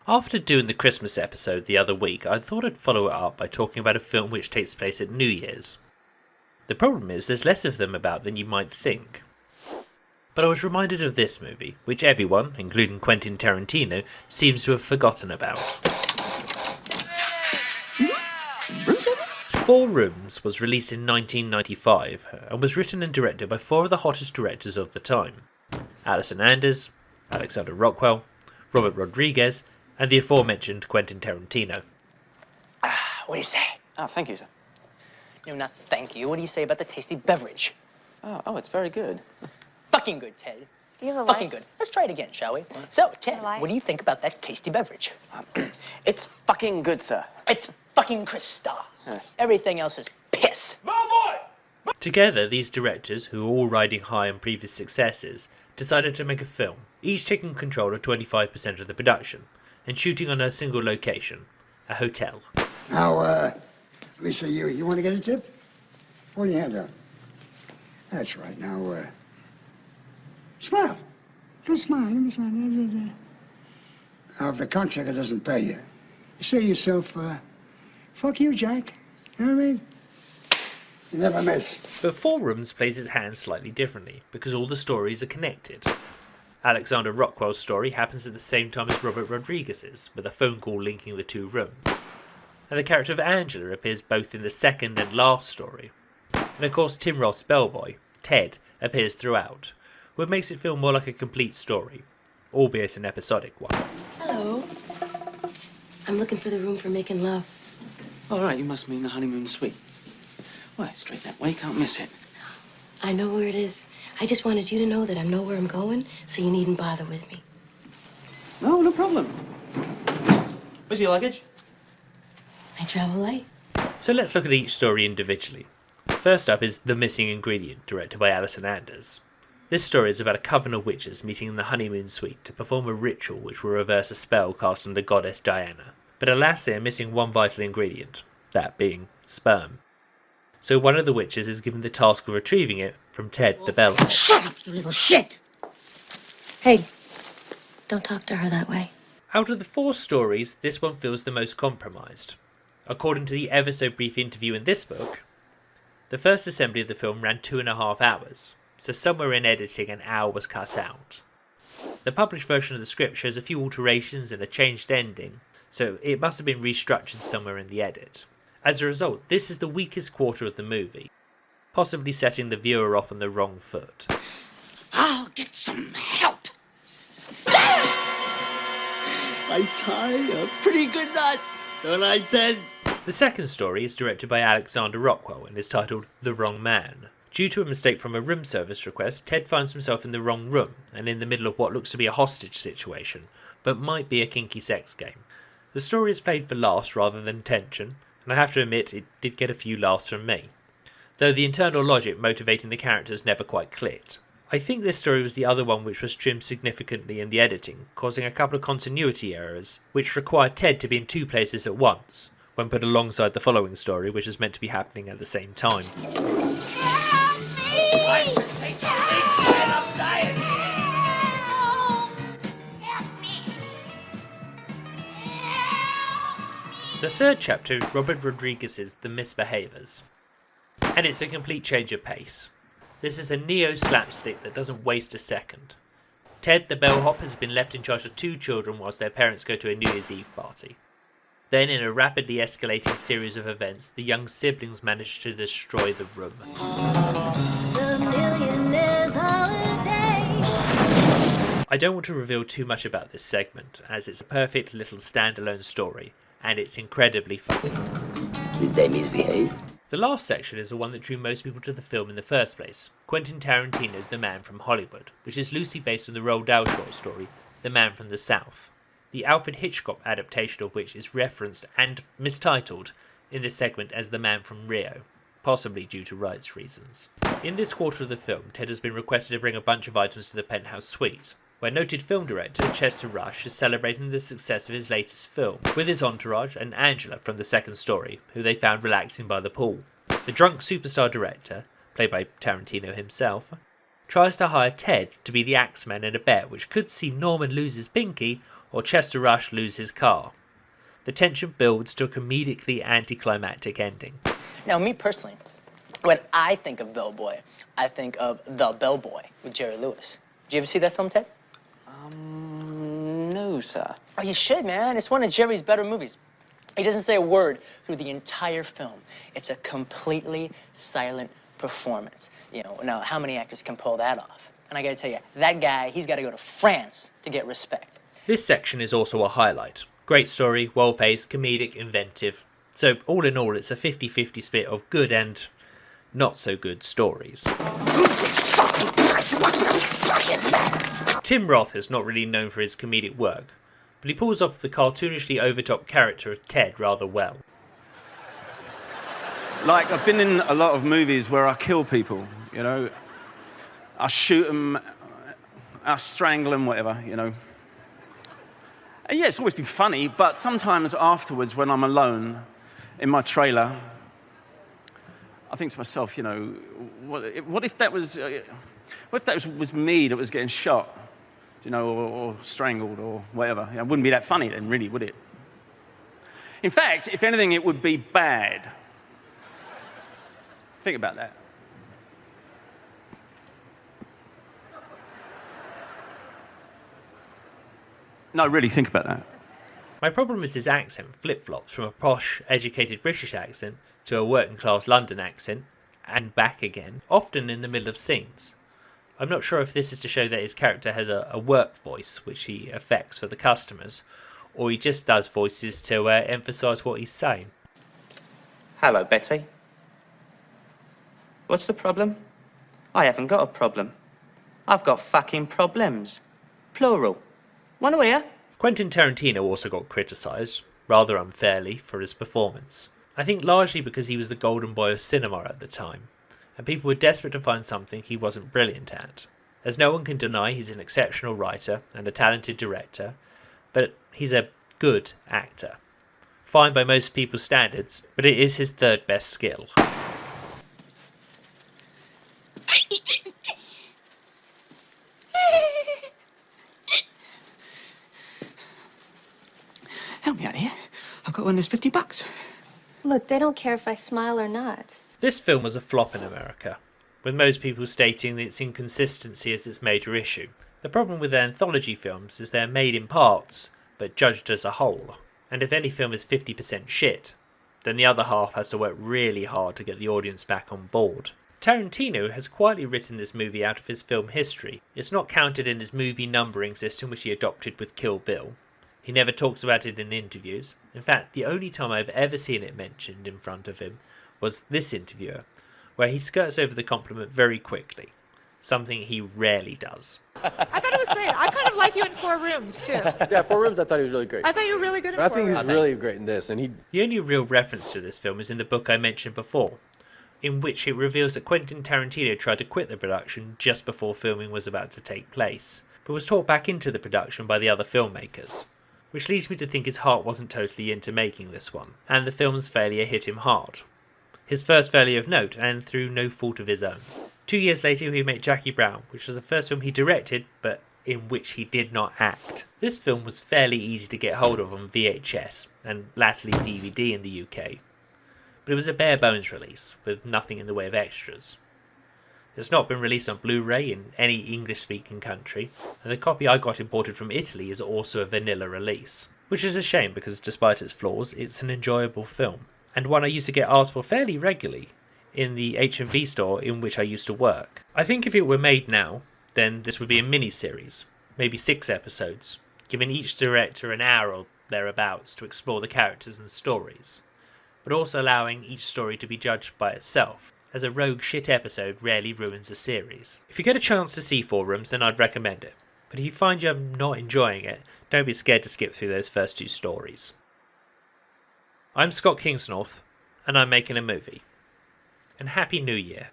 After doing the Christmas episode the other week, I thought I'd follow it up by talking about a film which takes place at New Year's. The problem is there's less of them about than you might think. But I was reminded of this movie, which everyone, including Quentin Tarantino, seems to have forgotten about. Room service? Four Rooms was released in 1995 and was written and directed by four of the hottest directors of the time. Allison Anders, Alexandre Rockwell, Robert Rodriguez, and the aforementioned Quentin Tarantino. What do you say? Oh, thank you, sir. No, not thank you. What do you say about the tasty beverage? Oh, it's very good. Fucking good, Ted. Do you have a Fucking light? good. Let's try it again, shall we? So, Ted, light? what do you think about that tasty beverage? It's fucking good, sir. It's fucking crystal. Yes. Everything else is piss. Together, these directors, who were all riding high on previous successes, decided to make a film, each taking control of 25% of the production, and shooting on a single location, a hotel. Now, Lisa, you want to get a tip? Hold your hand out. That's right. Now, smile. Just smile. Give me a smile. Now, if the cocksucker doesn't pay you, you say to yourself, fuck you, Jack. You know what I mean? You never miss. But Four Rooms plays its hand slightly differently, because all the stories are connected. Alexandre Rockwell's story happens at the same time as Robert Rodriguez's, with a phone call linking the two rooms. And the character of Angela appears both in the second and last story. And of course Tim Roth's bellboy, Ted, appears throughout, what makes it feel more like a complete story, albeit an episodic one. Hello. I'm looking for the room for making love. All right, you must mean the honeymoon suite. Well, it's straight that way, can't miss it. I know where it is. I just wanted you to know that I know where I'm going, so you needn't bother with me. No problem. Where's your luggage? I travel light. So let's look at each story individually. First up is The Missing Ingredient, directed by Allison Anders. This story is about a coven of witches meeting in the honeymoon suite to perform a ritual which will reverse a spell cast on the goddess Diana. But alas, they are missing one vital ingredient, that being sperm. So one of the witches is given the task of retrieving it from Ted the bellhop. Shut up, you little shit! Hey, don't talk to her that way. Out of the four stories, this one feels the most compromised. According to the ever so brief interview in this book, the first assembly of the film ran 2.5 hours, so somewhere in editing an hour was cut out. The published version of the script shows a few alterations and a changed ending, so it must have been restructured somewhere in the edit. As a result, this is the weakest quarter of the movie, possibly setting the viewer off on the wrong foot. I'll get some help. I tie a pretty good knot, don't I, Ted? The second story is directed by Alexandre Rockwell and is titled The Wrong Man. Due to a mistake from a room service request, Ted finds himself in the wrong room and in the middle of what looks to be a hostage situation, but might be a kinky sex game. The story is played for laughs rather than tension, and I have to admit it did get a few laughs from me, though the internal logic motivating the characters never quite clicked. I think this story was the other one which was trimmed significantly in the editing, causing a couple of continuity errors, which required Ted to be in two places at once, when put alongside the following story, which is meant to be happening at the same time. The third chapter is Robert Rodriguez's The Misbehavers, and it's a complete change of pace. This is a neo-slapstick that doesn't waste a second. Ted the bellhop has been left in charge of two children whilst their parents go to a New Year's Eve party. Then, in a rapidly escalating series of events, the young siblings manage to destroy the room. I don't want to reveal too much about this segment, as it's a perfect little standalone story, and it's incredibly funny. Did they misbehave? The last section is the one that drew most people to the film in the first place, Quentin Tarantino's The Man from Hollywood, which is loosely based on the Roald Dahl short story, The Man from the South, the Alfred Hitchcock adaptation of which is referenced and mistitled in this segment as The Man from Rio, possibly due to rights reasons. In this quarter of the film, Ted has been requested to bring a bunch of items to the penthouse suite, where noted film director Chester Rush is celebrating the success of his latest film, with his entourage and Angela from the second story, who they found relaxing by the pool. The drunk superstar director, played by Tarantino himself, tries to hire Ted to be the axeman in a bet which could see Norman lose his pinky or Chester Rush lose his car. The tension builds to a comedically anticlimactic ending. Now, me personally, when I think of Bellboy, I think of The Bellboy with Jerry Lewis. Did you ever see that film, Ted? No, sir. Oh, you should, man. It's one of Jerry's better movies. He doesn't say a word through the entire film. It's a completely silent performance. You know, now, how many actors can pull that off? And I gotta tell you, that guy, he's gotta go to France to get respect. This section is also a highlight. Great story, well-paced, comedic, inventive. So all in all, it's a 50-50 split of good and not so good stories. Tim Roth is not really known for his comedic work, but he pulls off the cartoonishly over-top character of Ted rather well. Like, I've been in a lot of movies where I kill people, you know. I shoot them, I strangle them, whatever, you know. And yeah, it's always been funny, but sometimes afterwards when I'm alone in my trailer, I think to myself, you know, what if that was me that was getting shot, you know, or strangled or whatever? You know, it wouldn't be that funny then, really, would it? In fact, if anything, it would be bad. Think about that. No, really, think about that. My problem is his accent flip-flops from a posh, educated British accent to a working-class London accent, and back again, often in the middle of scenes. I'm not sure if this is to show that his character has a work voice, which he affects for the customers, or he just does voices to emphasise what he's saying. Hello, Betty. What's the problem? I haven't got a problem. I've got fucking problems. Plural. Want to hear? Quentin Tarantino also got criticised, rather unfairly, for his performance. I think largely because he was the golden boy of cinema at the time, and people were desperate to find something he wasn't brilliant at. As no one can deny, he's an exceptional writer and a talented director, but he's a good actor. Fine by most people's standards, but it is his third best skill. Help me out here. I've got one that's $50. Look, they don't care if I smile or not. This film was a flop in America, with most people stating its inconsistency as its major issue. The problem with anthology films is they're made in parts, but judged as a whole. And if any film is 50% shit, then the other half has to work really hard to get the audience back on board. Tarantino has quietly written this movie out of his film history. It's not counted in his movie numbering system which he adopted with Kill Bill. He never talks about it in interviews. In fact, the only time I've ever seen it mentioned in front of him was this interviewer, where he skirts over the compliment very quickly, something he rarely does. I thought it was great. I kind of like you in Four Rooms, too. Yeah, Four Rooms, I thought he was really great. I thought you were really good in I Four think Rooms. he's really great in this, and he... The only real reference to this film is in the book I mentioned before, in which it reveals that Quentin Tarantino tried to quit the production just before filming was about to take place, but was talked back into the production by the other filmmakers. Which leads me to think his heart wasn't totally into making this one, and the film's failure hit him hard. His first failure of note, and through no fault of his own. 2 years later he made Jackie Brown, which was the first film he directed, but in which he did not act. This film was fairly easy to get hold of on VHS, and latterly DVD in the UK. But it was a bare bones release, with nothing in the way of extras. It's not been released on Blu-ray in any English-speaking country, and the copy I got imported from Italy is also a vanilla release. Which is a shame because despite its flaws, it's an enjoyable film, and one I used to get asked for fairly regularly in the H&V store in which I used to work. I think if it were made now, then this would be a mini-series, maybe 6 episodes, giving each director an hour or thereabouts to explore the characters and stories, but also allowing each story to be judged by itself, as a rogue shit episode rarely ruins a series. If you get a chance to see Four Rooms, then I'd recommend it. But if you find you're not enjoying it, don't be scared to skip through those first 2 stories. I'm Scott Kingsnorth, and I'm making a movie. And Happy New Year.